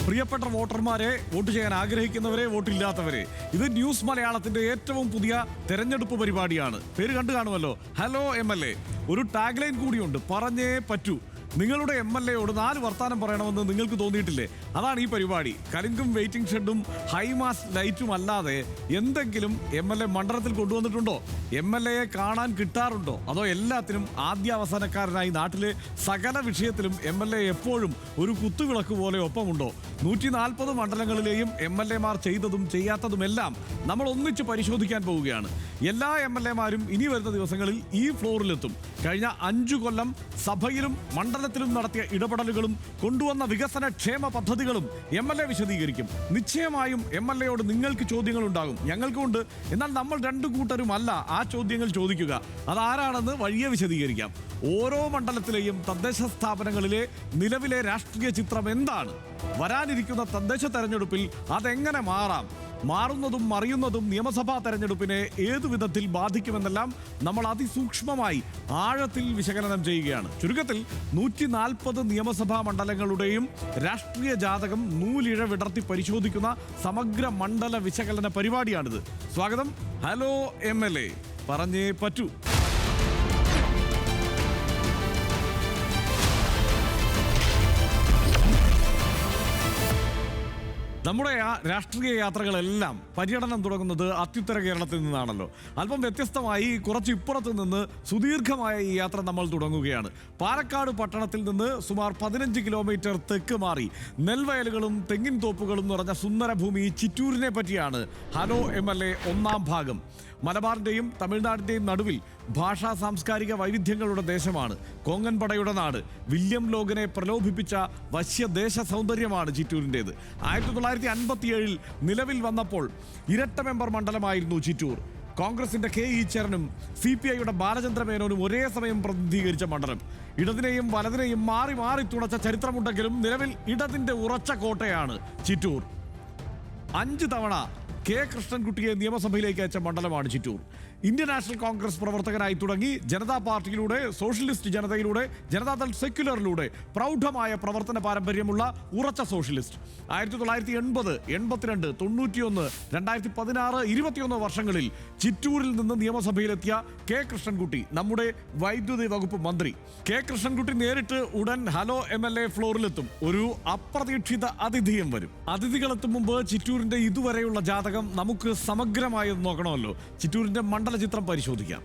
പ്രിയപ്പെട്ട വോട്ടർമാരെ, വോട്ട് ചെയ്യാൻ ആഗ്രഹിക്കുന്നവരെ, വോട്ടില്ലാത്തവരെ, ഇത് ന്യൂസ് മലയാളത്തിന്റെ ഏറ്റവും പുതിയ തെരഞ്ഞെടുപ്പ് പരിപാടിയാണ്. പേര് കണ്ടു കാണുമല്ലോ, ഹലോ MLA. ഒരു ടാഗ്ലൈൻ കൂടിയുണ്ട്, പറഞ്ഞേ പറ്റൂ. നിങ്ങളുടെ MLAയോട് 4 വർത്താനം പറയണമെന്ന് നിങ്ങൾക്ക് തോന്നിയിട്ടില്ലേ? അതാണ് ഈ പരിപാടി. കരിങ്കും വെയിറ്റിംഗ് ഷെഡും ഹൈമാസ് ലൈറ്റും അല്ലാതെ എന്തെങ്കിലും MLA മണ്ഡലത്തിൽ കൊണ്ടുവന്നിട്ടുണ്ടോ? MLAയെ കാണാൻ കിട്ടാറുണ്ടോ? അതോ എല്ലാത്തിനും ആദ്യാവസാനക്കാരനായി നാട്ടിലെ സകല വിഷയത്തിലും MLA എപ്പോഴും ഒരു കുത്തുവിളക്ക് പോലെ ഒപ്പമുണ്ടോ? 140 മണ്ഡലങ്ങളിലെയും MLAമാർ ചെയ്തതും ചെയ്യാത്തതുമെല്ലാം നമ്മൾ ഒന്നിച്ച് പരിശോധിക്കാൻ പോവുകയാണ്. എല്ലാ MLAമാരും ഇനി വരുന്ന ദിവസങ്ങളിൽ ഈ ഫ്ലോറിലെത്തും. കഴിഞ്ഞ 5 കൊല്ലം സഭയിലും മണ്ഡലത്തിലും നടത്തിയ ഇടപെടലുകളും കൊണ്ടുവന്ന വികസന ക്ഷേമ പദ്ധതികളും MLA വിശദീകരിക്കും. നിശ്ചയമായും MLAയോട് നിങ്ങൾക്ക് ചോദ്യങ്ങളുണ്ടാകും, ഞങ്ങൾക്കുണ്ട്. എന്നാൽ നമ്മൾ 2 കൂട്ടരുമല്ല ആ ചോദ്യങ്ങൾ ചോദിക്കുക. അതാരാണെന്ന് വഴിയെ വിശദീകരിക്കാം. ഓരോ മണ്ഡലത്തിലെയും തദ്ദേശ സ്ഥാപനങ്ങളിലെ നിലവിലെ രാഷ്ട്രീയ ചിത്രം എന്താണ്? വരാനിരിക്കുന്ന തദ്ദേശ തെരഞ്ഞെടുപ്പിൽ അതെങ്ങനെ മാറാം? മാറുന്നതും മറിയുന്നതും നിയമസഭാ തെരഞ്ഞെടുപ്പിനെ ഏതു വിധത്തിൽ ബാധിക്കുമെന്നെല്ലാം നമ്മൾ അതിസൂക്ഷ്മമായി ആഴത്തിൽ വിശകലനം ചെയ്യുകയാണ്. ചുരുക്കത്തിൽ 140 നിയമസഭാ മണ്ഡലങ്ങളുടെയും രാഷ്ട്രീയ ജാതകം നൂലിഴ വിടർത്തി പരിശോധിക്കുന്ന സമഗ്ര മണ്ഡല വിശകലന പരിപാടിയാണിത്. സ്വാഗതം. ഹലോ MLA, പറഞ്ഞേ പറ്റൂ. നമ്മുടെ രാഷ്ട്രീയ യാത്രകളെല്ലാം പര്യടനം തുടങ്ങുന്നത് അത്യുത്തര കേരളത്തിൽ നിന്നാണല്ലോ. അല്പം വ്യത്യസ്തമായി കുറച്ച് ഇപ്പുറത്ത് നിന്ന് സുദീർഘമായ ഈ യാത്ര നമ്മൾ തുടങ്ങുകയാണ്. പാലക്കാട് പട്ടണത്തിൽ നിന്ന് സുമാർ 15 കിലോമീറ്റർ തെക്ക് മാറി നെൽവയലുകളും തെങ്ങിൻ തോപ്പുകളും നിറഞ്ഞ സുന്ദരഭൂമി ചിറ്റൂരിനെ പറ്റിയാണ് ഹലോ MLA ഒന്നാം ഭാഗം. മലബാറിൻ്റെയും തമിഴ്നാടിൻ്റെയും നടുവിൽ ഭാഷാ സാംസ്കാരിക വൈവിധ്യങ്ങളുടെ ദേശമാണ് കോങ്ങൻ പടയുടെ നാട്. വില്യം ലോഗനെ പ്രലോഭിപ്പിച്ച വശ്യദേശ സൗന്ദര്യമാണ് ചിറ്റൂരിൻ്റേത്. 1957 നിലവിൽ വന്നപ്പോൾ ഇരട്ട മെമ്പർ മണ്ഡലമായിരുന്നു ചിറ്റൂർ. കോൺഗ്രസിന്റെ K ഈശ്വരനും CPIയുടെ ബാലചന്ദ്ര മേനോനും ഒരേ സമയം പ്രതിനിധീകരിച്ച മണ്ഡലം. ഇടതിനെയും വലതിനെയും മാറി മാറി തുണച്ച ചരിത്രമുണ്ടെങ്കിലും നിലവിൽ ഇടതിന്റെ ഉറച്ച കോട്ടയാണ് ചിറ്റൂർ. 5 തവണ K കൃഷ്ണൻകുട്ടിയെ നിയമസഭയിലേക്ക് അയച്ച മണ്ഡലമാണ് ചിറ്റൂർ. ഇന്ത്യൻ നാഷണൽ കോൺഗ്രസ് പ്രവർത്തകനായി തുടങ്ങി ജനതാ പാർട്ടിയിലൂടെ, സോഷ്യലിസ്റ്റ് ജനതയിലൂടെ, ജനതാദൾ സെക്യുലറിലൂടെ പ്രൗഢമായ പ്രവർത്തന പാരമ്പര്യമുള്ള ഉറച്ച സോഷ്യലിസ്റ്റ്. 1980, 82, 91, 2016, 21 വർഷങ്ങളിൽ ചിറ്റൂരിൽ നിന്ന് നിയമസഭയിലെത്തിയ K കൃഷ്ണൻകുട്ടി നമ്മുടെ വൈദ്യുതി വകുപ്പ് മന്ത്രി. K കൃഷ്ണൻകുട്ടി നേരിട്ട് ഉടൻ ഹലോ MLA ഫ്ലോറിലെത്തും. ഒരു അപ്രതീക്ഷിത അതിഥിയും വരും. അതിഥികളെത്തും മുമ്പ് ചിറ്റൂരിന്റെ ഇതുവരെയുള്ള ജാതകം നമുക്ക് സമഗ്രമായി നോക്കണമല്ലോ. ചിറ്റൂരിന്റെ മണ്ഡല ചിത്രം പരിശോധിക്കാം.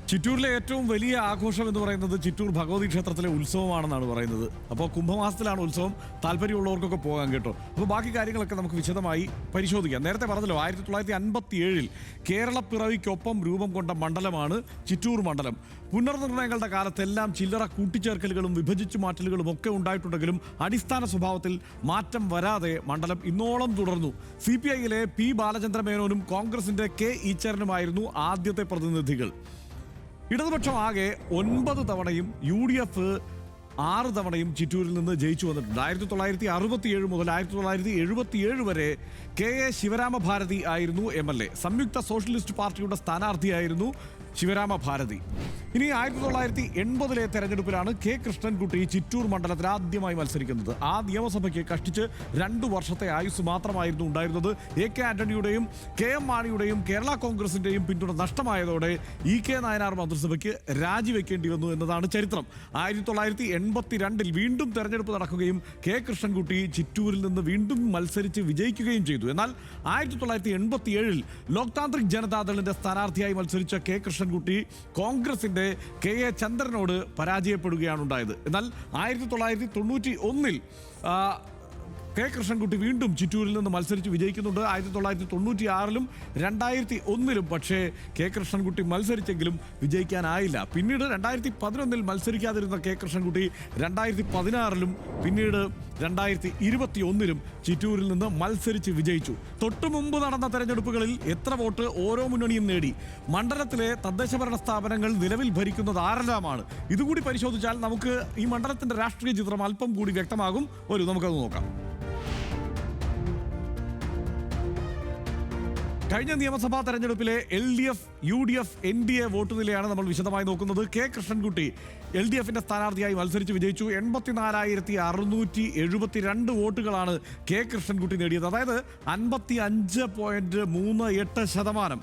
ചിറ്റൂരിലെ ഏറ്റവും വലിയ ആഘോഷം എന്ന് പറയുന്നത് ചിറ്റൂർ ഭഗവതി ക്ഷേത്രത്തിലെ ഉത്സവമാണെന്നാണ് പറയുന്നത്. അപ്പോൾ കുംഭമാസത്തിലാണ് ഉത്സവം. താല്പര്യമുള്ളവർക്കൊക്കെ പോകാൻ കേട്ടോ. അപ്പോൾ ബാക്കി കാര്യങ്ങളൊക്കെ നമുക്ക് വിശദമായി പരിശോധിക്കാം. നേരത്തെ പറഞ്ഞല്ലോ, 1957 കേരളപ്പിറവിക്കൊപ്പം രൂപം കൊണ്ട മണ്ഡലമാണ് ചിറ്റൂർ മണ്ഡലം. പുനർനിർണയങ്ങളുടെ കാലത്തെല്ലാം ചില്ലറ കൂട്ടിച്ചേർക്കലുകളും വിഭജിച്ചു മാറ്റലുകളും ഒക്കെ ഉണ്ടായിട്ടുണ്ടെങ്കിലും അടിസ്ഥാന സ്വഭാവത്തിൽ മാറ്റം വരാതെ മണ്ഡലം ഇന്നോളം തുടർന്നു. CPIയിലെ P ബാലചന്ദ്ര മേനോനും കോൺഗ്രസിന്റെ K ഈശ്വരനുമായിരുന്നു ആദ്യത്തെ പ്രതിനിധികൾ. ഇടതുപക്ഷം ആകെ 9 തവണയും UDF 6 തവണയും ചിറ്റൂരിൽ നിന്ന് ജയിച്ചു വന്നിട്ടുണ്ട്. 1967 മുതൽ 1977 വരെ KA ശിവരാമഭാരതി ആയിരുന്നു MLA. സംയുക്ത സോഷ്യലിസ്റ്റ് പാർട്ടിയുടെ സ്ഥാനാർത്ഥിയായിരുന്നു ശിവരാമഭാരതി. ഇനി 1980 തെരഞ്ഞെടുപ്പിലാണ് K കൃഷ്ണൻകുട്ടി ചിറ്റൂർ മണ്ഡലത്തിൽ ആദ്യമായി മത്സരിക്കുന്നത്. ആ നിയമസഭയ്ക്ക് കഷ്ടിച്ച് 2 വർഷത്തെ ആയുസ് മാത്രമായിരുന്നു ഉണ്ടായിരുന്നത്. AK ആന്റണിയുടെയും KM മാണിയുടെയും കേരള കോൺഗ്രസിന്റെയും പിന്തുണ നഷ്ടമായതോടെ EK നായനാർ മന്ത്രിസഭയ്ക്ക് രാജിവെക്കേണ്ടി വന്നു എന്നതാണ് ചരിത്രം. 1982 വീണ്ടും തെരഞ്ഞെടുപ്പ് നടക്കുകയും K കൃഷ്ണൻകുട്ടി ചിറ്റൂരിൽ നിന്ന് വീണ്ടും മത്സരിച്ച് വിജയിക്കുകയും ചെയ്തു. എന്നാൽ 1987 ലോക് താന്ത്രിക് ജനതാദളിന്റെ സ്ഥാനാർത്ഥിയായി മത്സരിച്ച K കൃഷ്ണൻകുട്ടി കോൺഗ്രസിന്റെ KA ചന്ദ്രനോട് പരാജയപ്പെടുകയാണ് ഉണ്ടായത്. എന്നാൽ 1991 K കൃഷ്ണൻകുട്ടി വീണ്ടും ചിറ്റൂരിൽ നിന്ന് മത്സരിച്ച് വിജയിക്കുന്നുണ്ട്. 1996 2001 പക്ഷേ K കൃഷ്ണൻകുട്ടി മത്സരിച്ചെങ്കിലും വിജയിക്കാനായില്ല. പിന്നീട് 2011 മത്സരിക്കാതിരുന്ന K കൃഷ്ണൻകുട്ടി 2016 പിന്നീട് 2021 ചിറ്റൂരിൽ നിന്ന് മത്സരിച്ച് വിജയിച്ചു. തൊട്ടു മുമ്പ് നടന്ന തെരഞ്ഞെടുപ്പുകളിൽ എത്ര വോട്ട് ഓരോ മുന്നണിയും നേടി? മണ്ഡലത്തിലെ തദ്ദേശഭരണ സ്ഥാപനങ്ങൾ നിലവിൽ ഭരിക്കുന്നത് ആരെല്ലാമാണ്? ഇതുകൂടി പരിശോധിച്ചാൽ നമുക്ക് ഈ മണ്ഡലത്തിന്റെ രാഷ്ട്രീയ ചിത്രം അല്പം കൂടി വ്യക്തമാകും. നമുക്കത് നോക്കാം. കഴിഞ്ഞ നിയമസഭാ തെരഞ്ഞെടുപ്പിലെ LDF, UDF, NDA വോട്ട് നിലയാണ് നമ്മൾ വിശദമായി നോക്കുന്നത്. കെ കൃഷ്ണൻകുട്ടി LDFന്റെ സ്ഥാനാർത്ഥിയായി മത്സരിച്ച് വിജയിച്ചു. 84,672 വോട്ടുകളാണ് കെ കൃഷ്ണൻകുട്ടി നേടിയത്. അതായത് 55.38%.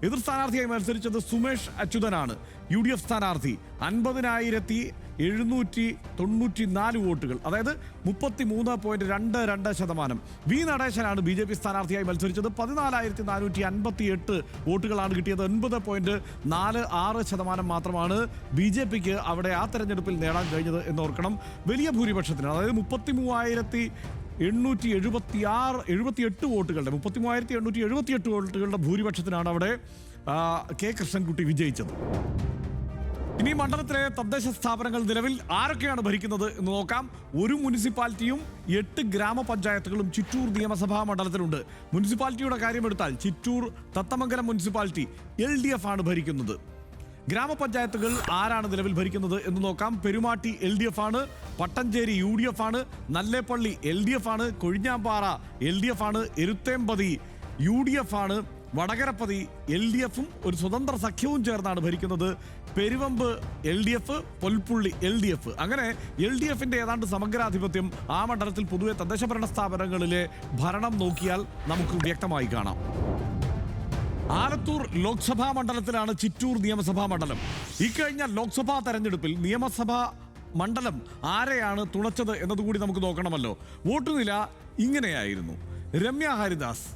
എതിർ സ്ഥാനാർത്ഥിയായി മത്സരിച്ചത് സുമേഷ് അച്യുതനാണ്. UDF സ്ഥാനാർത്ഥി 50,794 വോട്ടുകൾ, അതായത് 33.22%. വി നടേശനാണ് BJP സ്ഥാനാർത്ഥിയായി മത്സരിച്ചത്. 14,458 വോട്ടുകളാണ് കിട്ടിയത്. 9.46% മാത്രമാണ് BJPക്ക് അവിടെ ആ തെരഞ്ഞെടുപ്പിൽ നേടാൻ കഴിഞ്ഞത് എന്നോർക്കണം. വലിയ ഭൂരിപക്ഷത്തിന്, അതായത് 33,878 വോട്ടുകളുടെ 33,878 വോട്ടുകളുടെ ഭൂരിപക്ഷത്തിനാണ് അവിടെ കെ കൃഷ്ണൻകുട്ടി വിജയിച്ചത്. ഇനി മണ്ഡലത്തിലെ തദ്ദേശ സ്ഥാപനങ്ങൾ നിലവിൽ ആരൊക്കെയാണ് ഭരിക്കുന്നത് എന്ന് നോക്കാം. ഒരു മുനിസിപ്പാലിറ്റിയും 8 ഗ്രാമപഞ്ചായത്തുകളും ചിറ്റൂർ നിയമസഭാ മണ്ഡലത്തിലുണ്ട്. മുനിസിപ്പാലിറ്റിയുടെ കാര്യമെടുത്താൽ ചിറ്റൂർ തത്തമംഗലം മുനിസിപ്പാലിറ്റി LDF ആണ് ഭരിക്കുന്നത്. ഗ്രാമപഞ്ചായത്തുകൾ ആരാണ് നിലവിൽ ഭരിക്കുന്നത് എന്ന് നോക്കാം. പെരുമാട്ടി LDF ആണ്, പട്ടഞ്ചേരി UDF ആണ്, നല്ലേപ്പള്ളി LDF ആണ്, കൊഴിഞ്ഞാമ്പാറ LDF ആണ്, എരുത്തേമ്പതി UDF ആണ്, വടകരപ്പതി LDFും ഒരു സ്വതന്ത്ര സഖ്യവും ചേർന്നാണ് ഭരിക്കുന്നത്. Peruvamba LDF, Polpully LDF. അങ്ങനെ LDFന്റെ ഏതാണ്ട് സമഗ്രാധിപത്യം ആ മണ്ഡലത്തിൽ പൊതുവെ തദ്ദേശഭരണ സ്ഥാപനങ്ങളിലെ ഭരണം നോക്കിയാൽ നമുക്ക് വ്യക്തമായി കാണാം. ആലത്തൂർ ലോക്സഭാ മണ്ഡലത്തിലാണ് ചിറ്റൂർ നിയമസഭാ മണ്ഡലം. ഇക്കഴിഞ്ഞ ലോക്സഭാ തെരഞ്ഞെടുപ്പിൽ നിയമസഭാ മണ്ഡലം ആരെയാണ് തുണച്ചത് എന്നതുകൂടി നമുക്ക് നോക്കണമല്ലോ. വോട്ട് നില ഇങ്ങനെയായിരുന്നു. രമ്യ ഹരിദാസ്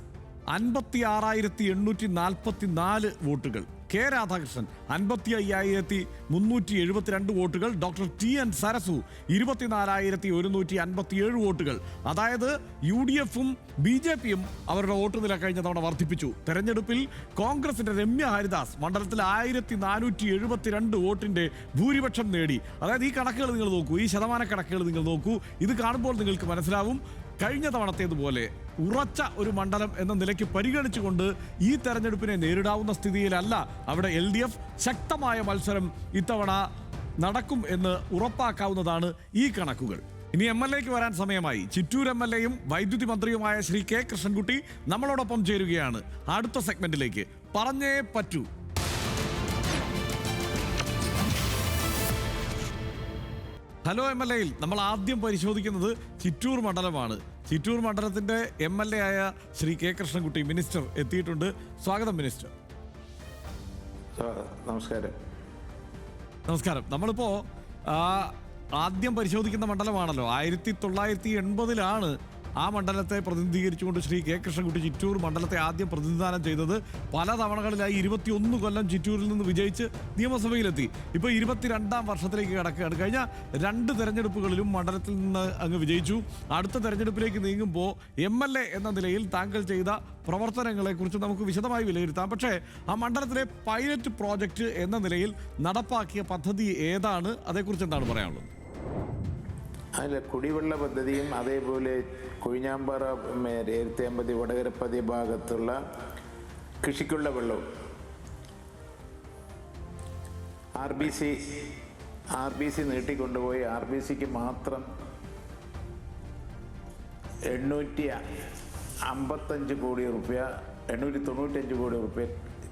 56,844 വോട്ടുകൾ. കെ രാധാകൃഷ്ണൻ 55,372 വോട്ടുകൾ. ഡോക്ടർ TN സരസു 24,157 വോട്ടുകൾ. അതായത് UDFും BJPയും അവരുടെ വോട്ട് നില കഴിഞ്ഞ തവണ വർദ്ധിപ്പിച്ചു. തെരഞ്ഞെടുപ്പിൽ കോൺഗ്രസിന്റെ രമ്യ ഹരിദാസ് മണ്ഡലത്തിൽ 1472 വോട്ടിന്റെ ഭൂരിപക്ഷം നേടി. അതായത് ഈ കണക്കുകൾ നിങ്ങൾ നോക്കൂ, ഈ ശതമാന കണക്കുകൾ നിങ്ങൾ നോക്കൂ. ഇത് കാണുമ്പോൾ നിങ്ങൾക്ക് മനസ്സിലാവും കഴിഞ്ഞ തവണത്തേതുപോലെ ഉറച്ച ഒരു മണ്ഡലം എന്ന നിലയ്ക്ക് പരിഗണിച്ചുകൊണ്ട് ഈ തെരഞ്ഞെടുപ്പിനെ നേരിടാവുന്ന സ്ഥിതിയിലല്ല അവിടെ LDF. ശക്തമായ മത്സരം ഇത്തവണ നടക്കും എന്ന് ഉറപ്പാക്കാവുന്നതാണ് ഈ കണക്കുകൾ. ഇനി MLAക്ക് വരാൻ സമയമായി. ചിറ്റൂർ MLAയും വൈദ്യുതി മന്ത്രിയുമായ ശ്രീ കെ കൃഷ്ണൻകുട്ടി നമ്മളോടൊപ്പം ചേരുകയാണ്. അടുത്ത സെഗ്മെന്റിലേക്ക് പറഞ്ഞേ പറ്റൂ. ഹലോ MLAയിൽ നമ്മൾ ആദ്യം പരിശോധിക്കുന്നത് ചിറ്റൂർ മണ്ഡലമാണ്. ചിറ്റൂർ മണ്ഡലത്തിന്റെ MLA ആയ ശ്രീ കെ കൃഷ്ണൻകുട്ടി മിനിസ്റ്റർ എത്തിയിട്ടുണ്ട്. സ്വാഗതം മിനിസ്റ്റർ. നമസ്കാരം. നമസ്കാരം. നമ്മളിപ്പോ ആദ്യം പരിശോധിക്കുന്ന മണ്ഡലമാണല്ലോ. 1980-ലാണ് ആ മണ്ഡലത്തെ പ്രതിനിധീകരിച്ചുകൊണ്ട് ശ്രീ കെ കൃഷ്ണൻകുട്ടി ചിറ്റൂർ മണ്ഡലത്തെ ആദ്യം പ്രതിനിധാനം ചെയ്തത്. പല തവണകളിലായി 21 കൊല്ലം ചിറ്റൂരിൽ നിന്ന് വിജയിച്ച് നിയമസഭയിലെത്തി. ഇപ്പോൾ 22ാം വർഷത്തിലേക്ക് കടക്കുകയാണ്. കഴിഞ്ഞ 2 തെരഞ്ഞെടുപ്പുകളിലും മണ്ഡലത്തിൽ നിന്ന് അങ്ങ് വിജയിച്ചു. അടുത്ത തെരഞ്ഞെടുപ്പിലേക്ക് നീങ്ങുമ്പോൾ MLA എന്ന നിലയിൽ താങ്കൾ ചെയ്ത പ്രവർത്തനങ്ങളെക്കുറിച്ച് നമുക്ക് വിശദമായി വിലയിരുത്താം. പക്ഷേ ആ മണ്ഡലത്തിലെ പൈലറ്റ് പ്രോജക്റ്റ് എന്ന നിലയിൽ നടപ്പാക്കിയ പദ്ധതി ഏതാണ്? അതേക്കുറിച്ച് എന്താണ് പറയാനുള്ളത്? അല്ല, കുടിവെള്ള പദ്ധതിയും അതേപോലെ കൊഴിഞ്ഞാമ്പാറ, എരുത്തേമ്പതി, വടകരപ്പതി ഭാഗത്തുള്ള കൃഷിക്കുള്ള വെള്ളവും RBC നീട്ടിക്കൊണ്ടുപോയി RBCക്ക് മാത്രം 855 കോടി റുപ്യ, 895 കോടി റുപ്യ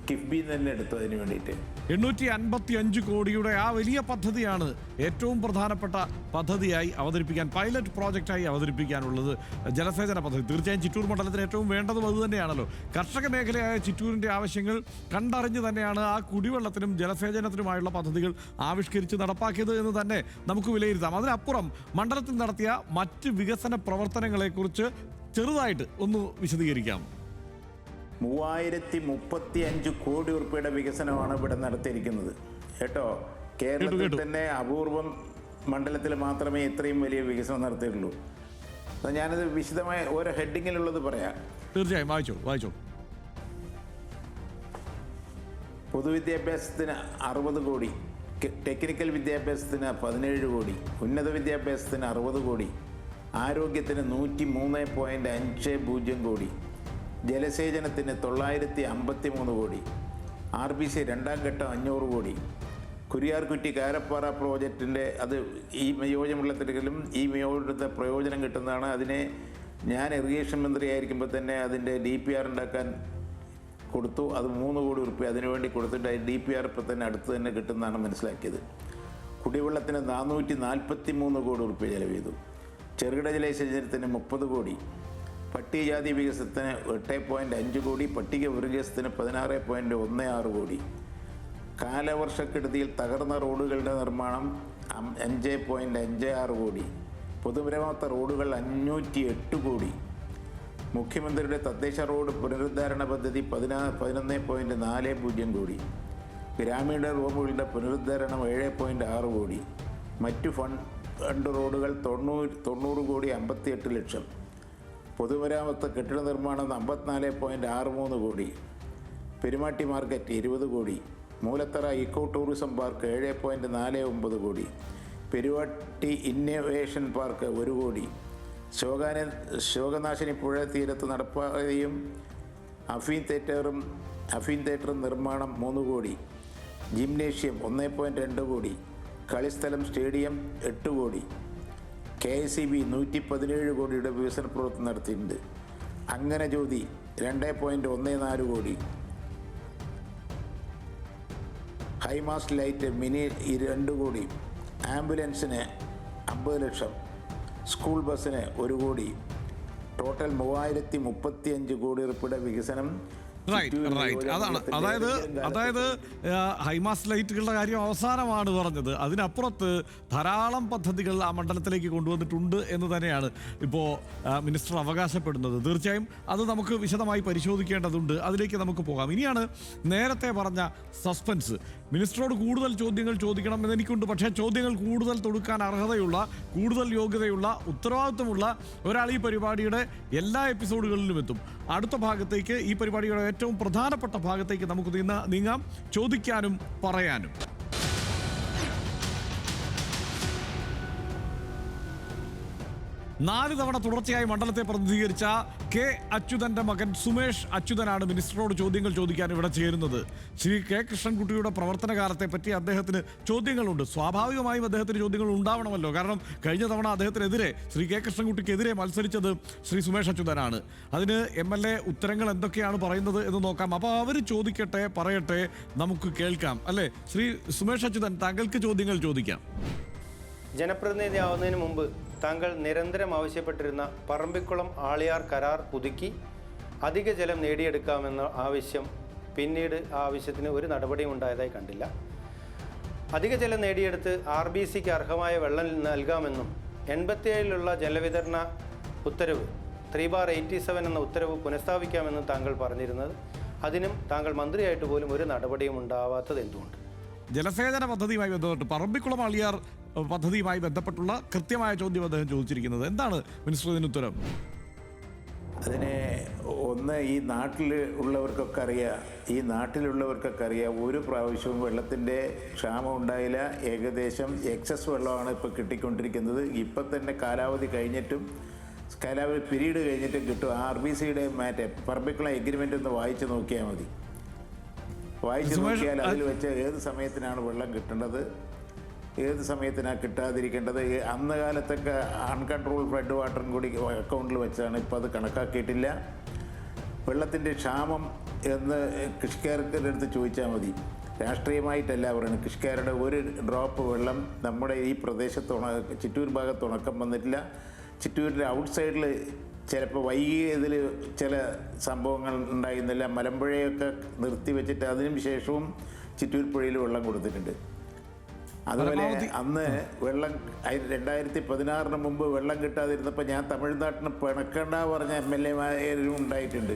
കിഫ്ബിയിൽ തന്നെ എടുത്തു. അതിന് വേണ്ടിയിട്ട് 855 കോടിയുടെ ആ വലിയ പദ്ധതിയാണ് ഏറ്റവും പ്രധാനപ്പെട്ട പദ്ധതിയായി അവതരിപ്പിക്കാൻ, പൈലറ്റ് പ്രോജക്റ്റായി അവതരിപ്പിക്കാനുള്ളത് ജലസേചന പദ്ധതി. തീർച്ചയായും ചിറ്റൂർ മണ്ഡലത്തിന് ഏറ്റവും വേണ്ടതും അതുതന്നെയാണല്ലോ. കർഷക മേഖലയായ ചിറ്റൂരിൻ്റെ ആവശ്യങ്ങൾ കണ്ടറിഞ്ഞ് തന്നെയാണ് ആ കുടിവെള്ളത്തിനും ജലസേചനത്തിനുമായുള്ള പദ്ധതികൾ ആവിഷ്കരിച്ച് നടപ്പാക്കിയത് എന്ന് തന്നെ നമുക്ക് വിലയിരുത്താം. അതിനപ്പുറം മണ്ഡലത്തിൽ നടത്തിയ മറ്റ് വികസന പ്രവർത്തനങ്ങളെക്കുറിച്ച് ചെറുതായിട്ട് ഒന്ന് വിശദീകരിക്കാം. 3035 കോടി ഉറുപ്പിയുടെ വികസനമാണ് ഇവിടെ നടത്തിയിരിക്കുന്നത് കേട്ടോ. കേരളത്തിൽ തന്നെ അപൂർവം മണ്ഡലത്തിൽ മാത്രമേ ഇത്രയും വലിയ വികസനം നടത്തിയിട്ടുള്ളൂ. ഞാനത് വിശദമായ ഓരോ ഹെഡിങ്ങിലുള്ളത് പറയാം. തീർച്ചയായും വായിച്ചോ. പൊതുവിദ്യാഭ്യാസത്തിന് 60 കോടി, ടെക്നിക്കൽ വിദ്യാഭ്യാസത്തിന് 17 കോടി, ഉന്നത വിദ്യാഭ്യാസത്തിന് 60 കോടി, ആരോഗ്യത്തിന് 103.50 കോടി, ജലസേചനത്തിന് 953 കോടി, RBC 2ാം ഘട്ടം 500 കോടി, കുരിയാർകുറ്റി കാരപ്പാറ പ്രോജക്റ്റിൻ്റെ അത് ഈ നിയോജകമണ്ഡലത്തിലും ഈ നിയോജകത്തെ പ്രയോജനം കിട്ടുന്നതാണ്. അതിനെ ഞാൻ ഇറിഗേഷൻ മന്ത്രിയായിരിക്കുമ്പോൾ തന്നെ അതിൻ്റെ DPR ഉണ്ടാക്കാൻ കൊടുത്തു. അത് 3 കോടി ഉറുപ്പ്യ അതിനുവേണ്ടി കൊടുത്തിട്ട് DPR ഇപ്പം തന്നെ അടുത്ത് തന്നെ കിട്ടുന്നതാണ് മനസ്സിലാക്കിയത്. കുടിവെള്ളത്തിന് 443 കോടി ഉറുപ്പ്യ ചെലവ് ചെയ്തു. ചെറുകിട ജലസേചനത്തിന് 30 കോടി, പട്ടികജാതി വികസനത്തിന് 8.5 കോടി, പട്ടിക വികസനത്തിന് 16.16 കോടി. കാലവർഷക്കെടുതിയിൽ തകർന്ന റോഡുകളുടെ നിർമ്മാണം 5.56 കോടി. പൊതുമരാമത്ത് റോഡുകൾ 508 കോടി. മുഖ്യമന്ത്രിയുടെ തദ്ദേശ റോഡ് പുനരുദ്ധാരണ പദ്ധതി 11.40 കോടി. ഗ്രാമീണ റോഡുകളുടെ പുനരുദ്ധാരണം 7.6 കോടി. മറ്റു ഫണ്ട് റോഡുകൾ 90 കോടി 58 ലക്ഷം. പൊതുമരാമത്ത് കെട്ടിട നിർമ്മാണം 54.63 കോടി. പെരുമാട്ടി മാർക്കറ്റ് 20 കോടി. മൂലത്തറ ഇക്കോ ടൂറിസം പാർക്ക് 7.49 കോടി. പെരുവാട്ടി ഇന്നോവേഷൻ പാർക്ക് 1 കോടി. ശോകനാശിനി പുഴ തീരത്ത് നടപ്പാതയും അഫീൻ തിയേറ്ററും നിർമ്മാണം 3 കോടി. ജിംനേഷ്യം 1.2 കോടി. കളിസ്ഥലം സ്റ്റേഡിയം 8 കോടി. KICB 117 കോടിയുടെ വികസന പ്രവർത്തനം നടത്തിയിട്ടുണ്ട്. അങ്ങനെ ജ്യോതി 2.14 കോടി. ഹൈമാസ്റ്റ് ലൈറ്റ് മിനി 2 കോടി. ആംബുലൻസിന് 50 ലക്ഷം. സ്കൂൾ ബസ്സിന് 1 കോടി. ടോട്ടൽ 3035 കോടി രൂപയുടെ വികസനം. അതായത് ഹൈമാസ് ലൈറ്റുകളുടെ കാര്യം അവസാനമാണ് പറഞ്ഞത്. അതിനപ്പുറത്ത് ധാരാളം പദ്ധതികൾ ആ മണ്ഡലത്തിലേക്ക് കൊണ്ടുവന്നിട്ടുണ്ട് എന്ന് തന്നെയാണ് ഇപ്പോൾ മിനിസ്റ്റർ അവകാശപ്പെടുന്നത്. തീർച്ചയായും അത് നമുക്ക് വിശദമായി പരിശോധിക്കേണ്ടതുണ്ട്. അതിലേക്ക് നമുക്ക് പോകാം. ഇനിയാണ് നേരത്തെ പറഞ്ഞ സസ്പെൻസ്. മിനിസ്റ്ററോട് കൂടുതൽ ചോദ്യങ്ങൾ ചോദിക്കണം എന്നെനിക്കുണ്ട്. പക്ഷേ ചോദ്യങ്ങൾ കൂടുതൽ തൊടുക്കാൻ അർഹതയുള്ള, കൂടുതൽ യോഗ്യതയുള്ള, ഉത്തരവാദിത്വമുള്ള ഒരാൾ ഈ പരിപാടിയുടെ എല്ലാ എപ്പിസോഡുകളിലും എത്തും. അടുത്ത ഭാഗത്തേക്ക്, ഈ പരിപാടിയുടെ ഏറ്റവും പ്രധാനപ്പെട്ട ഭാഗത്തേക്ക് നമുക്ക് നീങ്ങാം, ചോദിക്കാനും പറയാനും. 4 തവണ തുടർച്ചയായി മണ്ഡലത്തെ പ്രതിനിധീകരിച്ച കെ അച്യുതന്റെ മകൻ സുമേഷ് അച്യുതനാണ് മിനിസ്റ്ററോട് ചോദ്യങ്ങൾ ചോദിക്കാൻ ഇവിടെ ചേരുന്നത്. ശ്രീ കെ കൃഷ്ണൻകുട്ടിയുടെ പ്രവർത്തന കാലത്തെ പറ്റി അദ്ദേഹത്തിന് ചോദ്യങ്ങളുണ്ട്. സ്വാഭാവികമായും അദ്ദേഹത്തിന് ചോദ്യങ്ങൾ ഉണ്ടാവണമല്ലോ. കാരണം കഴിഞ്ഞ തവണ അദ്ദേഹത്തിനെതിരെ, ശ്രീ കെ കൃഷ്ണൻകുട്ടിക്കെതിരെ മത്സരിച്ചത് ശ്രീ സുമേഷ് അച്യുതനാണ്. അതിന് MLA ഉത്തരങ്ങൾ എന്തൊക്കെയാണ് പറയുന്നത് എന്ന് നോക്കാം. അപ്പോൾ അവർ ചോദിക്കട്ടെ, പറയട്ടെ, നമുക്ക് കേൾക്കാം. അല്ലേ ശ്രീ സുമേഷ് അച്യുതൻ, താങ്കൾക്ക് ചോദ്യങ്ങൾ ചോദിക്കാം. ജനപ്രതിനിധിയാവുന്നതിന് മുമ്പ് താങ്കൾ നിരന്തരം ആവശ്യപ്പെട്ടിരുന്ന പറമ്പിക്കുളം ആളിയാർ കരാർ പുതുക്കി അധിക ജലം നേടിയെടുക്കാമെന്ന ആവശ്യം, പിന്നീട് ആ ആവശ്യത്തിന് ഒരു നടപടിയും ഉണ്ടായതായി കണ്ടില്ല. അധിക ജലം നേടിയെടുത്ത് RBCക്ക് അർഹമായ വെള്ളം നൽകാമെന്നും 87 ജലവിതരണ ഉത്തരവ് 3/87 എന്ന ഉത്തരവ് പുനഃസ്ഥാപിക്കാമെന്നും താങ്കൾ പറഞ്ഞിരുന്നത്, അതിനും താങ്കൾ മന്ത്രിയായിട്ട് പോലും ഒരു നടപടിയും ഉണ്ടാവാത്തത് എന്തുകൊണ്ട്? ജലസേചന പദ്ധതിയുമായി ബന്ധപ്പെട്ട്, പറമ്പിക്കുളം ആളിയാർ പദ്ധതിയുമായി ബന്ധപ്പെട്ടുള്ള കൃത്യമായ ചോദ്യം അദ്ദേഹം ചോദിച്ചിരിക്കുന്നത്. എന്താണ് മിനിസ്റ്റർ ഇതിന് ഉത്തരം? അതിന് ഒന്ന്, ഈ നാട്ടിലുള്ളവർക്കൊക്കെ അറിയാം, ഒരു പ്രാവശ്യവും വെള്ളത്തിൻ്റെ ക്ഷാമം ഉണ്ടായില്ല. ഏകദേശം എക്സസ് വെള്ളമാണ് ഇപ്പോൾ കിട്ടിക്കൊണ്ടിരിക്കുന്നത്. ഇപ്പം തന്നെ കാലാവധി പീരീഡ് കഴിഞ്ഞിട്ടും കിട്ടും. RBCയുടെ പറമ്പിക്കുളം എഗ്രിമെൻ്റ് ഒന്ന് വായിച്ച് നോക്കിയാൽ മതി. നോക്കിയാൽ അതിൽ വെച്ച് ഏത് സമയത്തിനാണ് വെള്ളം കിട്ടേണ്ടത്, ഏത് സമയത്തിനാണ് കിട്ടാതിരിക്കേണ്ടത്. അന്ന് കാലത്തൊക്കെ അൺകൺട്രോൾ ഫ്ലഡ് വാട്ടറും കൂടി അക്കൗണ്ടിൽ വെച്ചാണ്. ഇപ്പോൾ അത് കണക്കാക്കിയിട്ടില്ല. വെള്ളത്തിൻ്റെ ക്ഷാമം എന്ന് കൃഷിക്കാരുടെ അടുത്ത് ചോദിച്ചാൽ മതി. രാഷ്ട്രീയമായിട്ടല്ല പറയുന്നത്. കൃഷിക്കാരുടെ ഒരു ഡ്രോപ്പ് വെള്ളം നമ്മുടെ ഈ പ്രദേശത്ത്, ചിറ്റൂർ ഭാഗത്ത് ഉണക്കം വന്നിട്ടില്ല. ചിറ്റൂരിൻ്റെ ഔട്ട്സൈഡിൽ ചിലപ്പോൾ വൈകിയതിൽ ചില സംഭവങ്ങൾ ഉണ്ടായിരുന്നില്ല. മലമ്പുഴയൊക്കെ നിർത്തി വെച്ചിട്ട് അതിനു ശേഷവും ചിറ്റൂർ പുഴയിൽ വെള്ളം കൊടുത്തിട്ടുണ്ട്. അതുപോലെ അന്ന് വെള്ളം 2016 മുമ്പ് വെള്ളം കിട്ടാതിരുന്നപ്പോൾ ഞാൻ തമിഴ്നാട്ടിന് പിണക്കണ്ട പറഞ്ഞ MLA-മാരും ഉണ്ടായിട്ടുണ്ട്.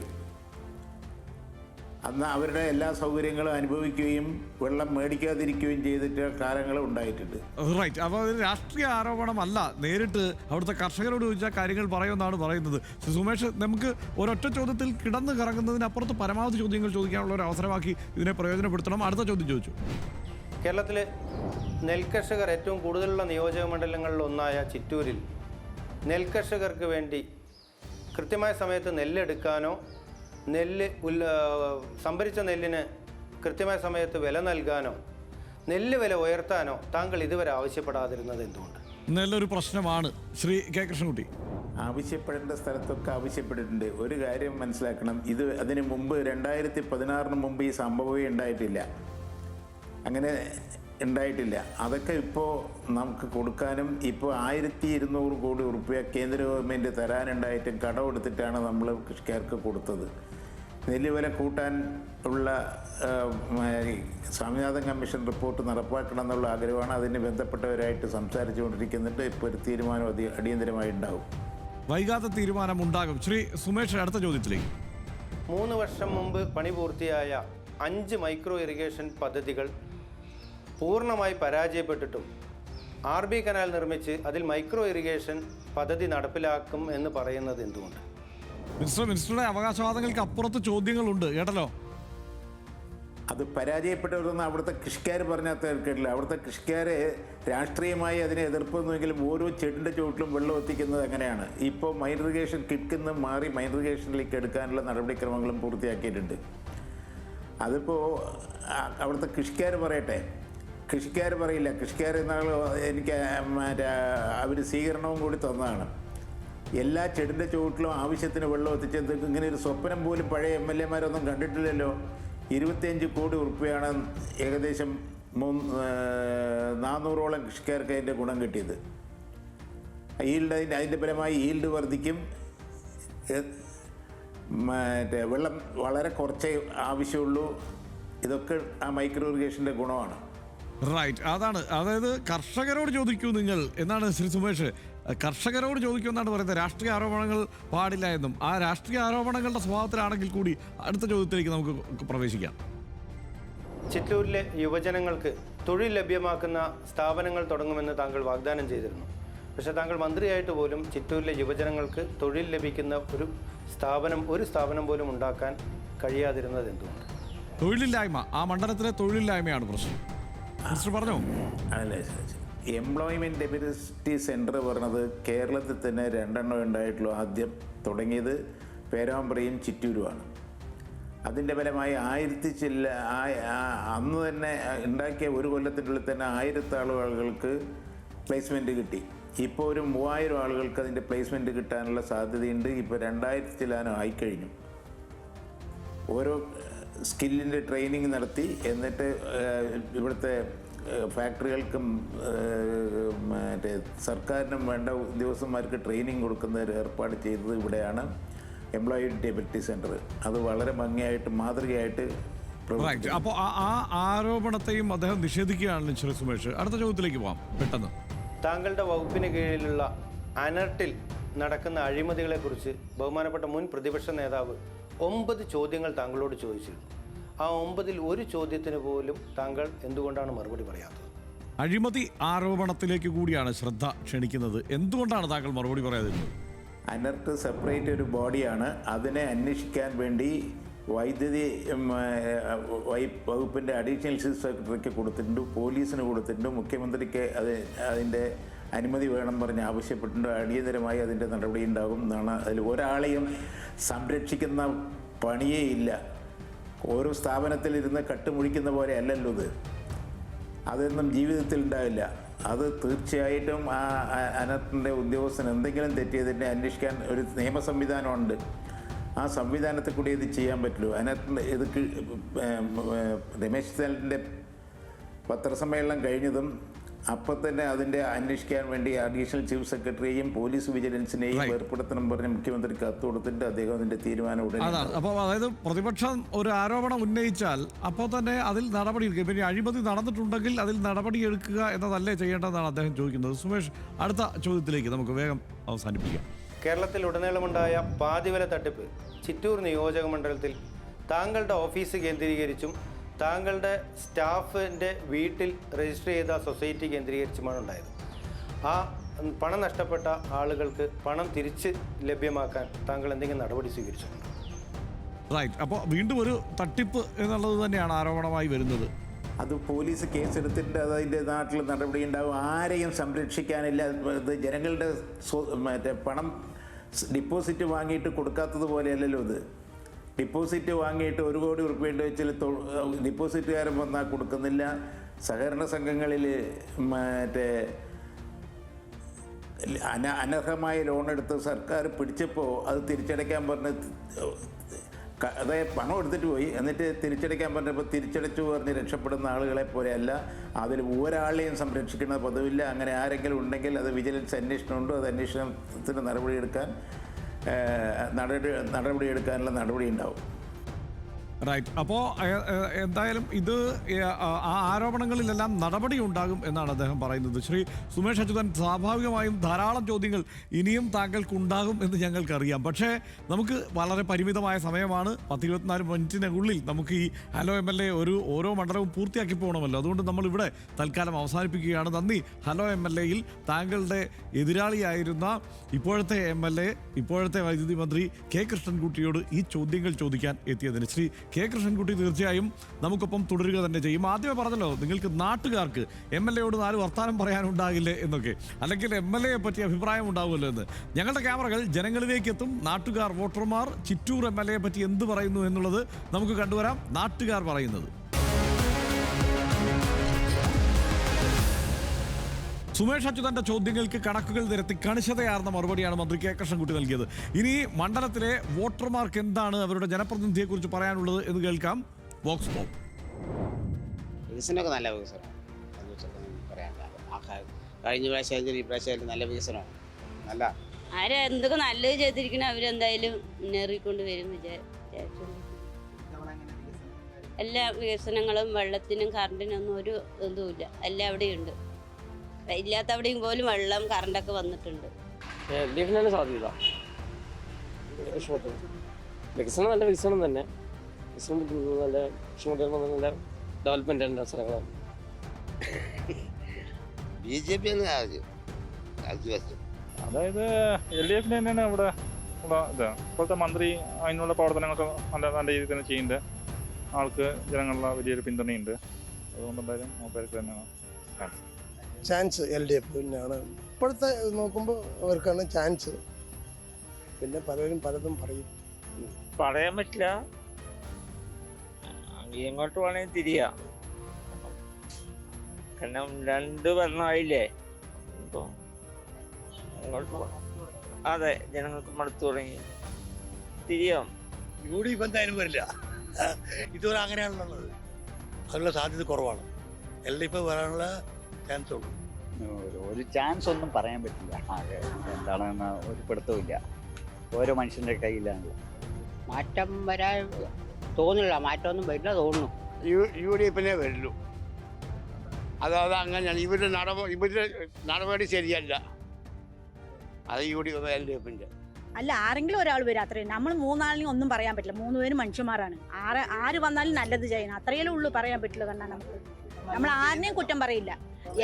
അന്ന് അവരുടെ എല്ലാ സൗകര്യങ്ങളും അനുഭവിക്കുകയും വെള്ളം മേടിക്കാതിരിക്കുകയും ചെയ്തിട്ട് കാലങ്ങൾ ഉണ്ടായിട്ടുണ്ട്. റൈറ്റ്. അപ്പോൾ അത് രാഷ്ട്രീയ ആരോപണമല്ല, നേരിട്ട് അവിടുത്തെ കർഷകരോട് ചോദിച്ചാൽ കാര്യങ്ങൾ പറയുമെന്നാണ് പറയുന്നത്. സുമേഷ്, നമുക്ക് ഒരൊറ്റ ചോദ്യത്തിൽ കിടന്ന് കറങ്ങുന്നതിനപ്പുറത്ത് പരമാവധി ചോദ്യങ്ങൾ ചോദിക്കാനുള്ള ഒരു അവസരമാക്കി ഇതിനെ പ്രയോജനപ്പെടുത്തണം. അടുത്ത ചോദ്യം ചോദിച്ചു. കേരളത്തിലെ നെൽകർഷകർ ഏറ്റവും കൂടുതലുള്ള നിയോജക മണ്ഡലങ്ങളിലൊന്നായ ചിറ്റൂരിൽ നെൽകർഷകർക്ക് വേണ്ടി കൃത്യമായ സമയത്ത് നെല്ലെടുക്കാനോ, സംഭരിച്ച നെല്ലിന് കൃത്യമായ സമയത്ത് വില നൽകാനോ, നെല്ല് വില ഉയർത്താനോ താങ്കൾ ഇതുവരെ ആവശ്യപ്പെടാതിരുന്നത് എന്തുകൊണ്ട്? നല്ലൊരു പ്രശ്നമാണ്. ശ്രീ കെ കൃഷ്ണൻകുട്ടി. ആവശ്യപ്പെടേണ്ട സ്ഥലത്തൊക്കെ ആവശ്യപ്പെട്ടിട്ടുണ്ട്. ഒരു കാര്യം മനസ്സിലാക്കണം, അതിന് മുമ്പ് 2016 മുമ്പ് ഈ സംഭവമേ ഉണ്ടായിട്ടില്ല, അങ്ങനെ ഉണ്ടായിട്ടില്ല. അതൊക്കെ ഇപ്പോൾ നമുക്ക് കൊടുക്കാനും ഇപ്പോൾ 1200 കോടി ഉറുപ്പ്യ കേന്ദ്ര ഗവൺമെൻറ് തരാനുണ്ടായിട്ടും കടമെടുത്തിട്ടാണ് നമ്മൾ കൃഷിക്കാർക്ക് കൊടുത്തത്. നെല്ലുവില കൂട്ടാൻ ഉള്ള സ്വാമിനാഥൻ കമ്മീഷൻ റിപ്പോർട്ട് നടപ്പാക്കണം എന്നുള്ള ആഗ്രഹമാണ്. അതിന് ബന്ധപ്പെട്ടവരായിട്ട് സംസാരിച്ചുകൊണ്ടിരിക്കുന്നുണ്ട്. ഇപ്പോൾ ഒരു തീരുമാനം അടിയന്തരമായി ഉണ്ടാവും. വൈകാതെ തീരുമാനം ഉണ്ടാകും. ശ്രീ സുമേഷ്, അടുത്ത ചോദ്യത്തിലേക്ക്. 3 വർഷം മുമ്പ് പണി പൂർത്തിയായ 5 മൈക്രോ ഇറിഗേഷൻ പദ്ധതികൾ പൂർണ്ണമായി പരാജയപ്പെട്ടിട്ടും RB കനാൽ നിർമ്മിച്ച് അതിൽ മൈക്രോ ഇറിഗേഷൻ പദ്ധതി നടപ്പിലാക്കും എന്ന് പറയുന്നത് എന്തുകൊണ്ട്? മിനിസ്റ്ററുടെ അവകാശവാദങ്ങൾക്ക് അപ്പുറത്ത് ചോദ്യങ്ങളുണ്ട്, കേട്ടല്ലോ. അത് പരാജയപ്പെട്ടവരൊന്നും അവിടുത്തെ കൃഷിക്കാർ പറഞ്ഞാൽ കേട്ടില്ല. അവിടുത്തെ കൃഷിക്കാർ രാഷ്ട്രീയമായി അതിനെ എതിർപ്പൊന്നുമെങ്കിലും ഓരോ ചെടിൻ്റെ ചുവട്ടിലും വെള്ളം എത്തിക്കുന്നത് അങ്ങനെയാണ്. ഇപ്പോൾ മൈൻ ഇറിഗേഷൻ കിറ്റിൽ നിന്ന് മാറി മൈൻ ഇറിഗേഷനിലേക്ക് എടുക്കാനുള്ള നടപടിക്രമങ്ങളും പൂർത്തിയാക്കിയിട്ടുണ്ട്. അതിപ്പോൾ അവിടുത്തെ കൃഷിക്കാർ പറയട്ടെ. കൃഷിക്കാർ പറയില്ല. കൃഷിക്കാർ എന്നാൾ എനിക്ക് അവർ സ്വീകരണവും കൂടി തന്നതാണ്. എല്ലാ ചെടിൻ്റെ ചുവട്ടിലും ആവശ്യത്തിന് വെള്ളം എത്തിച്ചത് ഇങ്ങനെ ഒരു സ്വപ്നം പോലും പഴയ MLA-മാരൊന്നും കണ്ടിട്ടില്ലല്ലോ. 25 കോടി ഉറുപ്പ്യയാണ് ഏകദേശം 400ഓളം കൃഷിക്കാർക്ക് അതിൻ്റെ ഗുണം കിട്ടിയത്. അതിൻ്റെ ഫലമായി ഈൽഡ് വർദ്ധിക്കും. വെള്ളം വളരെ കുറച്ചേ ആവശ്യമുള്ളൂ. ഇതൊക്കെ ആ മൈക്രോ ഇറിഗേഷൻ്റെ ഗുണമാണ്. റൈറ്റ്, അതായത് കർഷകരോട് ചോദിക്കൂ നിങ്ങൾ എന്നാണ് ശ്രീ സുമേഷ്. കർഷകരോട് ചോദിക്കൂ എന്നാണ് പറയുന്നത്. രാഷ്ട്രീയ ആരോപണങ്ങൾ പാടില്ല എന്നും ആ രാഷ്ട്രീയ ആരോപണങ്ങളുടെ സ്വഭാവത്തിലാണെങ്കിൽ കൂടി അടുത്ത ചോദ്യത്തിലേക്ക് നമുക്ക് പ്രവേശിക്കാം. ചിറ്റൂരിലെ യുവജനങ്ങൾക്ക് തൊഴിൽ ലഭ്യമാക്കുന്ന സ്ഥാപനങ്ങൾ തുടങ്ങുമെന്ന് താങ്കൾ വാഗ്ദാനം ചെയ്തിരുന്നു. പക്ഷേ താങ്കൾ മന്ത്രിയായിട്ട് പോലും ചിറ്റൂരിലെ യുവജനങ്ങൾക്ക് തൊഴിൽ ലഭിക്കുന്ന ഒരു സ്ഥാപനം പോലും ഉണ്ടാക്കാൻ കഴിയാതിരുന്നത് എന്തുകൊണ്ട്? തൊഴിലില്ലായ്മ, ആ മണ്ഡലത്തിലെ തൊഴിലില്ലായ്മയാണ് പ്രശ്നം. മിനിസ്റ്റർ പറഞ്ഞോ. അല്ലേ, എംപ്ലോയ്മെൻറ്റ് ഡെബിലിറ്റി സെൻറ്റർ പറഞ്ഞത് കേരളത്തിൽ തന്നെ 2 ഉണ്ടായിട്ടുള്ളൂ. ആദ്യം തുടങ്ങിയത് പേരാമ്പ്രയും ചിറ്റൂരുമാണ്. അതിൻ്റെ ഫലമായി 1000 അന്ന് തന്നെ ഉണ്ടാക്കിയ ഒരു കൊല്ലത്തിനുള്ളിൽ തന്നെ 1000 ആളുകൾക്ക് പ്ലേസ്മെൻറ്റ് കിട്ടി. ഇപ്പോൾ ഒരു 3000 ആളുകൾക്ക് അതിൻ്റെ പ്ലേസ്മെൻറ്റ് കിട്ടാനുള്ള സാധ്യതയുണ്ട്. ഇപ്പോൾ 2000 ആയിക്കഴിഞ്ഞു. ഓരോ സ്കില്ലിൻ്റെ ട്രെയിനിങ് നടത്തി എന്നിട്ട് ഇവിടുത്തെ ഫാക്ടറികൾക്കും മറ്റേ സർക്കാരിനും വേണ്ട ഉദ്യോഗസ്ഥന്മാർക്ക് ട്രെയിനിങ് കൊടുക്കുന്ന ഒരു ഏർപ്പാട് ചെയ്തത് ഇവിടെയാണ് എംപ്ലോയബിലിറ്റി സെൻറ്റർ. അത് വളരെ ഭംഗിയായിട്ട് മാതൃകയായിട്ട് പ്രവർത്തിക്കുന്നു. അപ്പോൾ ആ ആരോപണത്തെയും അദ്ദേഹം നിഷേധിക്കുകയാണല്ലോ ശ്രീ സുമേഷ്. അടുത്ത ചോദ്യത്തിലേക്ക് പോകാം പെട്ടെന്ന്. താങ്കളുടെ വകുപ്പിന് കീഴിലുള്ള അനർട്ടിൽ നടക്കുന്ന അഴിമതികളെക്കുറിച്ച് ബഹുമാനപ്പെട്ട മുൻ പ്രതിപക്ഷ നേതാവ് 9 ചോദ്യങ്ങൾ താങ്കളോട് ചോദിച്ചിരുന്നു. ആ 9-ൽ ഒരു ചോദ്യത്തിന് പോലും താങ്കൾ എന്തുകൊണ്ടാണ് മറുപടി പറയാത്തത്? അഴിമതി ആരോപണത്തിലേക്ക് കൂടിയാണ് ശ്രദ്ധ ക്ഷണിക്കുന്നത്. എന്തുകൊണ്ടാണ് താങ്കൾ മറുപടി പറയാതിരുന്നത്? അനർട്ട് സെപ്പറേറ്റ് ഒരു ബോഡിയാണ്. അതിനെ അന്വേഷിക്കാൻ വേണ്ടി വൈദ്യുതി വകുപ്പിൻ്റെ അഡീഷണൽ ചീഫ് സെക്രട്ടറിക്ക് കൊടുത്തിട്ടുണ്ട്, പോലീസിന് കൊടുത്തിട്ടുണ്ട്, മുഖ്യമന്ത്രിക്ക് അതിൻ്റെ അനുമതി വേണം പറഞ്ഞ് ആവശ്യപ്പെട്ടിട്ടുണ്ട്. അടിയന്തരമായി അതിൻ്റെ നടപടി ഉണ്ടാകും എന്നാണ്. അതിൽ ഒരാളെയും സംരക്ഷിക്കുന്ന പണിയേ ഇല്ല. ഓരോ സ്ഥാപനത്തിലിരുന്ന് കട്ടുമുഴിക്കുന്ന പോലെ അല്ലല്ലോ ഇത്. അതൊന്നും ജീവിതത്തിൽ ഉണ്ടാവില്ല. അത് തീർച്ചയായിട്ടും ആ അനർട്ടിൻ്റെ ഉദ്യോഗസ്ഥൻ എന്തെങ്കിലും തെറ്റിയതിനെ അന്വേഷിക്കാൻ ഒരു നിയമ സംവിധാനമുണ്ട്. ആ സംവിധാനത്തിൽ കൂടി ഇത് ചെയ്യാൻ പറ്റുള്ളൂ. അനർട്ടിൻ്റെ ഇത് രമേശ് ചെന്നിത്തലയുടെ പത്രസമ്മേളനം കഴിഞ്ഞതും അപ്പം തന്നെ അതിൻ്റെ അന്വേഷിക്കാൻ വേണ്ടി അഡീഷണൽ ചീഫ് സെക്രട്ടറിയെയും പോലീസ് വിജിലൻസിനെയും ഏർപ്പെടുത്തണം പറഞ്ഞ് മുഖ്യമന്ത്രിക്ക് കത്ത് കൊടുത്തിട്ട് അദ്ദേഹം അതിൻ്റെ തീരുമാനം ഉടനെ. അപ്പോൾ അതായത് പ്രതിപക്ഷം ഒരു ആരോപണം ഉന്നയിച്ചാൽ അപ്പോൾ തന്നെ അതിൽ നടപടിയെടുക്കുക. പിന്നെ അഴിമതി നടന്നിട്ടുണ്ടെങ്കിൽ അതിൽ നടപടിയെടുക്കുക എന്നതല്ലേ ചെയ്യേണ്ടതെന്നാണ് അദ്ദേഹം ചോദിക്കുന്നത്. സുമേഷ്, അടുത്ത ചോദ്യത്തിലേക്ക് നമുക്ക് വേഗം അവസാനിപ്പിക്കാം. കേരളത്തിൽ ഉടനീളമുണ്ടായ പാതിവല തട്ടിപ്പ് ചിറ്റൂർ നിയോജക മണ്ഡലത്തിൽ താങ്കളുടെ ഓഫീസ് കേന്ദ്രീകരിച്ചും താങ്കളുടെ സ്റ്റാഫിൻ്റെ വീട്ടിൽ രജിസ്റ്റർ ചെയ്ത സൊസൈറ്റി കേന്ദ്രീകരിച്ചുമാണ് ഉണ്ടായത്. ആ പണം നഷ്ടപ്പെട്ട ആളുകൾക്ക് പണം തിരിച്ച് ലഭ്യമാക്കാൻ താങ്കൾ എന്തെങ്കിലും നടപടി സ്വീകരിച്ചിട്ടുണ്ടോ? റൈറ്റ്, അപ്പോൾ വീണ്ടും ഒരു തട്ടിപ്പ് എന്നുള്ളത് തന്നെയാണ് ആരോപണമായി വരുന്നത്. അത് പോലീസ് കേസെടുത്തിട്ട് അതിൻ്റെ നാട്ടിൽ നടപടി ഉണ്ടാകും. ആരെയും സംരക്ഷിക്കാനില്ല. ഇത് ജനങ്ങളുടെ പണം ഡിപ്പോസിറ്റ് വാങ്ങിയിട്ട് കൊടുക്കാത്തതുപോലെയല്ലല്ലോ ഇത്. ഡിപ്പോസിറ്റ് വാങ്ങിയിട്ട് 1 കോടി ഉറുപ്പിക വെച്ചാൽ ഡിപ്പോസിറ്റുകാരൻ വന്നാൽ കൊടുക്കുന്നില്ല. സഹകരണ സംഘങ്ങളിൽ അനർഹമായ ലോൺ എടുത്ത് സർക്കാർ പിടിച്ചപ്പോൾ അത് തിരിച്ചടയ്ക്കാൻ പറഞ്ഞ് അതായത് പണം എടുത്തിട്ട് പോയി, എന്നിട്ട് തിരിച്ചടയ്ക്കാൻ പറഞ്ഞപ്പോൾ തിരിച്ചടച്ചു പറഞ്ഞ് രക്ഷപ്പെടുന്ന ആളുകളെ പോലെയല്ല. അതിൽ ഒരാളെയും സംരക്ഷിക്കുന്ന പതിവില്ല. അങ്ങനെ ആരെങ്കിലും ഉണ്ടെങ്കിൽ അത് വിജിലൻസ് അന്വേഷണമുണ്ടോ, അത് അന്വേഷണത്തിന് നടപടിയെടുക്കാനുള്ള നടപടി ഉണ്ടാവും. റൈറ്റ്. അപ്പോൾ എന്തായാലും ഇത് ആ ആരോപണങ്ങളിലെല്ലാം നടപടി ഉണ്ടാകും എന്നാണ് അദ്ദേഹം പറയുന്നത്. ശ്രീ സുമേഷ് അച്യുതൻ, സ്വാഭാവികമായും ധാരാളം ചോദ്യങ്ങൾ ഇനിയും താങ്കൾക്കുണ്ടാകും എന്ന് ഞങ്ങൾക്കറിയാം. പക്ഷേ നമുക്ക് വളരെ പരിമിതമായ സമയമാണ്. 10-24 മിനിറ്റിനുള്ളിൽ നമുക്ക് ഈ ഹലോ MLA ഓരോ മണ്ഡലവും പൂർത്തിയാക്കി പോകണമല്ലോ. അതുകൊണ്ട് നമ്മളിവിടെ തൽക്കാലം അവസാനിപ്പിക്കുകയാണ്. നന്ദി. ഹലോ MLAയിൽ താങ്കളുടെ എതിരാളിയായിരുന്ന ഇപ്പോഴത്തെ MLA, ഇപ്പോഴത്തെ വൈദ്യുതി മന്ത്രി കെ കൃഷ്ണൻകുട്ടിയോട് ഈ ചോദ്യങ്ങൾ ചോദിക്കാൻ എത്തിയതിന്. ശ്രീ കെ കൃഷ്ണൻകുട്ടി തീർച്ചയായും നമുക്കൊപ്പം തുടരുക തന്നെ ചെയ്യും. ആദ്യമേ പറഞ്ഞല്ലോ, നിങ്ങൾക്ക് നാട്ടുകാർക്ക് MLAയോട് 4 വർത്താനം പറയാനുണ്ടാകില്ലേ എന്നൊക്കെ, അല്ലെങ്കിൽ MLAയെ പറ്റി അഭിപ്രായം ഉണ്ടാവുമല്ലോ എന്ന്. ഞങ്ങളുടെ ക്യാമറകൾ ജനങ്ങളിലേക്ക് എത്തും. നാട്ടുകാർ, വോട്ടർമാർ ചിറ്റൂർ MLAയെ പറ്റി എന്ത് പറയുന്നു എന്നുള്ളത് നമുക്ക് കണ്ടുവരാം. നാട്ടുകാർ പറയുന്നത്. സുമേഷ് അച്യുതന്റെ ചോദ്യങ്ങൾക്ക് കണക്കുകൾ നിരത്തി കണിശതയാർന്ന മറുപടിയാണ് മന്ത്രി കെ കൃഷ്ണൻകുട്ടി നൽകിയത്. ഇനി മണ്ഡലത്തിലെ വോട്ടർമാർക്ക് എന്താണ് അവരുടെ ജനപ്രതിനിധിയെക്കുറിച്ച് പറയാനുള്ളത് എന്ന് കേൾക്കാം. Woakes pop. വികസനമൊക്കെ നല്ല വികസനം പറയാനില്ല. കഴിഞ്ഞ പ്രാവശ്യം ഈ പ്രാവശ്യം നല്ല വികസനമാണ്. നല്ല ആര് എന്തൊക്കെ നല്ലത് ചെയ്തിരിക്കണം അവരെന്തായാലും മുന്നേറിക്കൊണ്ട് വരും വിചാരിച്ചു. എല്ലാ വികസനങ്ങളും വെള്ളത്തിനും കറണ്ടിനും ഒന്നും ഒരു ഇതുമില്ല. എല്ലാം അവിടെയുണ്ട്. ഇല്ലാത്തവിടെയും പോലും വെള്ളം കറണ്ടൊക്കെ വന്നിട്ടുണ്ട്. സാധ്യത വികസനം നല്ല വികസനം തന്നെ. നല്ല നല്ല ഡെവലപ്മെന്റ് ഉണ്ട് സ്ഥലങ്ങളാണ്. BJP അതായത് LDF തന്നെയാണ് ഇവിടെ ഉള്ള ഇത്. ഇപ്പോഴത്തെ മന്ത്രി അതിനുള്ള പ്രവർത്തനങ്ങളൊക്കെ നല്ല രീതിയിൽ തന്നെ ചെയ്യുന്നുണ്ട്. ആൾക്ക് ജനങ്ങളുടെ വലിയൊരു പിന്തുണയുണ്ട്. അതുകൊണ്ട് എന്തായാലും മൂപ്പർക്ക് തന്നെയാണ് ചാൻസ്. LDF തന്നെയാണ് ഇപ്പോഴത്തെ നോക്കുമ്പോൾ അവർക്കാണ് ചാൻസ്. പിന്നെ പലരും പലതും പറയും, പറയാൻ പറ്റില്ല. എങ്ങോട്ട് വേണമെങ്കിൽ തിരിയാം. കാരണം 2 ഭരണമായില്ലേ. ഇപ്പോൾ അതെ, ജനങ്ങൾക്ക് മടുത്തു തുടങ്ങി. തിരിയാം. UDF എന്തായാലും വരില്ല. ഇതുവരെ അങ്ങനെയാണുള്ളത്. അതിനുള്ള സാധ്യത കുറവാണ്. LDF വരാനുള്ള ചാൻസ് ഉള്ളൂ. ഒരു ചാൻസ് ഒന്നും പറയാൻ പറ്റില്ല. എന്താണെന്ന് ഒരു പിടുത്തമില്ല. ഓരോ മനുഷ്യൻ്റെ കയ്യിലാണല്ലോ. മാറ്റം വരാൻ തോന്നില്ല. മാറ്റമൊന്നും വരില്ല തോന്നുന്നു. UDF വരുള്ളൂ. അതായത് അങ്ങനെയാണ്. ഇവരുടെ നടപടി ശരിയല്ല. അത് LDF അല്ല, ആരെങ്കിലും ഒരാൾ വരും, അത്രയും. നമ്മൾ 3 ആളിനും ഒന്നും പറയാൻ പറ്റില്ല. 3 പേരും മനുഷ്യന്മാരാണ്. ആര് വന്നാലും നല്ലത് ചെയ്യണം, അത്രയേ ഉള്ളൂ പറയാൻ പറ്റില്ല. കണ്ടാൽ നമ്മൾ ആരിനെയും കുറ്റം പറയില്ല.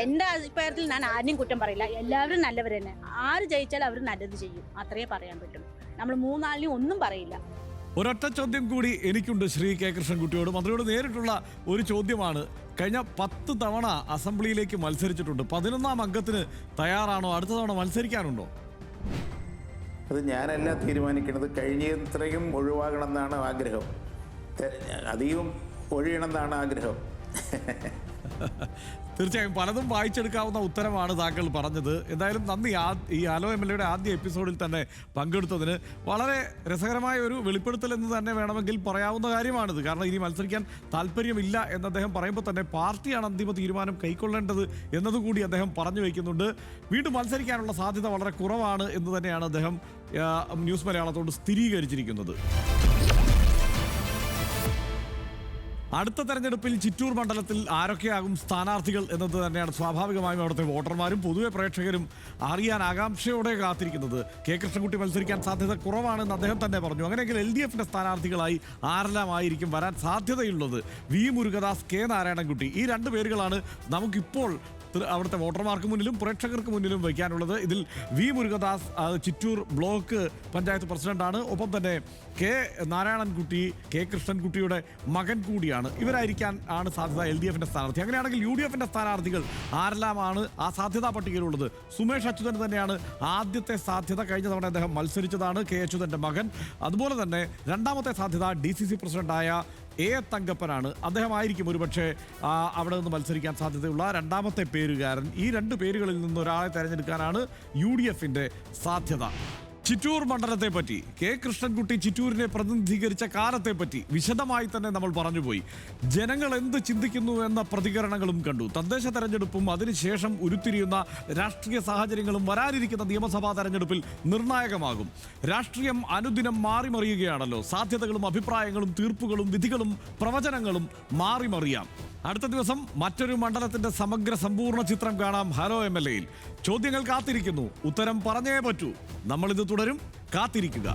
എൻ്റെ അഭിപ്രായത്തിൽ ഞാൻ ആരിനെയും കുറ്റം പറയില്ല. എല്ലാവരും നല്ലവർ തന്നെ. ആര് ജയിച്ചാലും അവർ നല്ലത് ചെയ്യും, അത്രയേ പറയാൻ പറ്റും. നമ്മൾ 3 ആളിനെയും ഒന്നും പറയില്ല. ഒരൊറ്റ ചോദ്യം കൂടി എനിക്കുണ്ട് ശ്രീ കെ കൃഷ്ണൻകുട്ടിയോട്. മന്ത്രിയോട് നേരിട്ടുള്ള ഒരു ചോദ്യമാണ്. കഴിഞ്ഞ 10 തവണ അസംബ്ലിയിലേക്ക് മത്സരിച്ചിട്ടുണ്ട്. 11ാം അംഗത്തിന് തയ്യാറാണോ? അടുത്ത തവണ മത്സരിക്കാനുണ്ടോ? അത് ഞാനല്ല തീരുമാനിക്കുന്നത്. കഴിഞ്ഞത്രയും ഒഴിവാകണമെന്നാണ് ആഗ്രഹം. അധികം ഒഴിയണമെന്നാണ് ആഗ്രഹം. തീർച്ചയായും പലതും വായിച്ചെടുക്കാവുന്ന ഉത്തരമാണ് താങ്കൾ പറഞ്ഞത്. എന്തായാലും നന്ദി. ഈ ഹലോ MLAയുടെ ആദ്യ എപ്പിസോഡിൽ തന്നെ പങ്കെടുത്തതിന്. വളരെ രസകരമായ ഒരു വെളിപ്പെടുത്തൽ എന്ന് തന്നെ വേണമെങ്കിൽ പറയാവുന്ന കാര്യമാണിത്. കാരണം ഇനി മത്സരിക്കാൻ താല്പര്യമില്ല എന്ന് അദ്ദേഹം പറയുമ്പോൾ തന്നെ പാർട്ടിയാണ് അന്തിമ തീരുമാനം കൈക്കൊള്ളേണ്ടത് എന്നതുകൂടി അദ്ദേഹം പറഞ്ഞു വയ്ക്കുന്നുണ്ട്. വീണ്ടും മത്സരിക്കാനുള്ള സാധ്യത വളരെ കുറവാണ് എന്ന് തന്നെയാണ് അദ്ദേഹം ന്യൂസ് മലയാളത്തോട് സ്ഥിരീകരിച്ചിരിക്കുന്നത്. അടുത്ത തെരഞ്ഞെടുപ്പിൽ ചിറ്റൂർ മണ്ഡലത്തിൽ ആരൊക്കെയാകും സ്ഥാനാർത്ഥികൾ എന്നത് തന്നെയാണ് സ്വാഭാവികമായും അവിടുത്തെ വോട്ടർമാരും പൊതുവെ പ്രേക്ഷകരും അറിയാൻ ആകാംക്ഷയോടെ കാത്തിരിക്കുന്നത്. കെ കൃഷ്ണൻകുട്ടി മത്സരിക്കാൻ സാധ്യത കുറവാണെന്ന് അദ്ദേഹം തന്നെ പറഞ്ഞു. അങ്ങനെയെങ്കിൽ LDFന്റെ സ്ഥാനാർത്ഥികളായി ആരെല്ലാം ആയിരിക്കും വരാൻ സാധ്യതയുള്ളത്? വി മുരുകദാസ്, കെ നാരായണൻകുട്ടി, ഈ 2 പേരുകളാണ് നമുക്കിപ്പോൾ അവിടുത്തെ വോട്ടർമാർക്ക് മുന്നിലും പ്രേക്ഷകർക്ക് മുന്നിലും വയ്ക്കാനുള്ളത്. ഇതിൽ വി മുരുകദാസ് ചിറ്റൂർ ബ്ലോക്ക് പഞ്ചായത്ത് പ്രസിഡന്റാണ്. ഒപ്പം തന്നെ കെ നാരായണൻകുട്ടി കെ കൃഷ്ണൻകുട്ടിയുടെ മകൻ കൂടിയാണ്. ഇവരായിരിക്കാൻ ആണ് സാധ്യത LDFന്റെ സ്ഥാനാർത്ഥി. അങ്ങനെയാണെങ്കിൽ UDFന്റെ സ്ഥാനാർത്ഥികൾ ആരെല്ലാമാണ് ആ സാധ്യതാ പട്ടികയിലുള്ളത്? സുമേഷ് അച്യുതൻ തന്നെയാണ് ആദ്യത്തെ സാധ്യത. കഴിഞ്ഞ തവണ അദ്ദേഹം മത്സരിച്ചതാണ്, കെ അച്യുതന്റെ മകൻ. അതുപോലെ തന്നെ രണ്ടാമത്തെ സാധ്യത DCC പ്രസിഡന്റായ തങ്കപ്പനാണ്. അദ്ദേഹമായിരിക്കും ഒരുപക്ഷെ അവിടെ നിന്ന് മത്സരിക്കാൻ സാധ്യതയുള്ള രണ്ടാമത്തെ പേരുകാരൻ. ഈ 2 പേരുകളിൽ നിന്ന് ഒരാളെ തെരഞ്ഞെടുക്കാനാണ് UDFന്റെ സാധ്യത. ചിറ്റൂർ മണ്ഡലത്തെ പറ്റി, കെ കൃഷ്ണൻകുട്ടി ചിറ്റൂരിനെ പ്രതിനിധീകരിച്ച കാലത്തെ പറ്റി വിശദമായി തന്നെ നമ്മൾ പറഞ്ഞുപോയി. ജനങ്ങൾ എന്ത് ചിന്തിക്കുന്നു എന്ന പ്രതികരണങ്ങളും കണ്ടു. തദ്ദേശ തെരഞ്ഞെടുപ്പും അതിനുശേഷം ഉരുത്തിരിയുന്ന രാഷ്ട്രീയ സാഹചര്യങ്ങളും വരാനിരിക്കുന്ന നിയമസഭാ തെരഞ്ഞെടുപ്പിൽ നിർണായകമാകും. രാഷ്ട്രീയം അനുദിനം മാറിമറിയുകയാണല്ലോ. സാധ്യതകളും അഭിപ്രായങ്ങളും തീർപ്പുകളും വിധികളും പ്രവചനങ്ങളും മാറിമറിയാം. അടുത്ത ദിവസം മറ്റൊരു മണ്ഡലത്തിന്റെ സമഗ്ര സമ്പൂർണ്ണ ചിത്രം കാണാം ഹലോ MLAയിൽ. ചോദ്യങ്ങൾ കാത്തിരിക്കുന്നു, ഉത്തരം പറഞ്ഞേ പറ്റൂ. നമ്മളിത് തുടരും, കാത്തിരിക്കുക.